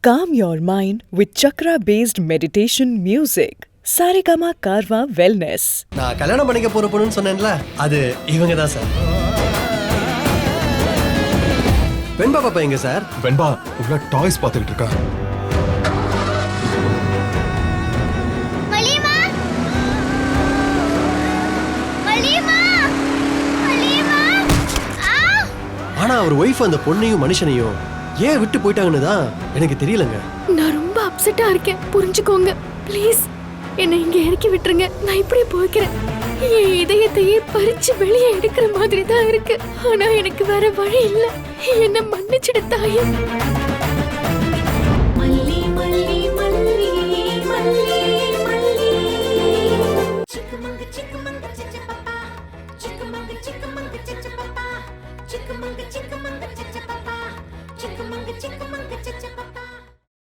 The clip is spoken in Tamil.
Calm your mind with chakra-based meditation music. Saregama Karwa Wellness. நான் கல்யாணம் பண்ணிக்க போற பொண்ணுன்னு சொன்னேன்ல, அது இவங்க தான் சார். வெண்பா பாப்பா எங்க சார்? வெண்பா உள்ள டாய்ஸ் பார்த்துக்கிட்டு இருக்கா. மலிமா மலிமா மலிமா ஆனா அவர் ஒய்ஃப் அந்த பொண்ணையும் மனுஷனையும் ஏன் விட்டு போயிட்டாங்கன்னு தான் எனக்கு தெரியலங்க. நான் ரொம்ப அப்செட்டா இருக்கேன், புரிஞ்சுக்கோங்க ப்ளீஸ். என்னை இங்க இறக்கி விட்டுருங்க, நான் இப்படியே போய்க்கிறேன். என் இதயத்தையே பறிச்சு வெளியே எடுக்கிற மாதிரி தான் இருக்கு. ஆனா எனக்கு வேற வழி இல்ல. என்ன மன்னிச்சிடு தாயே.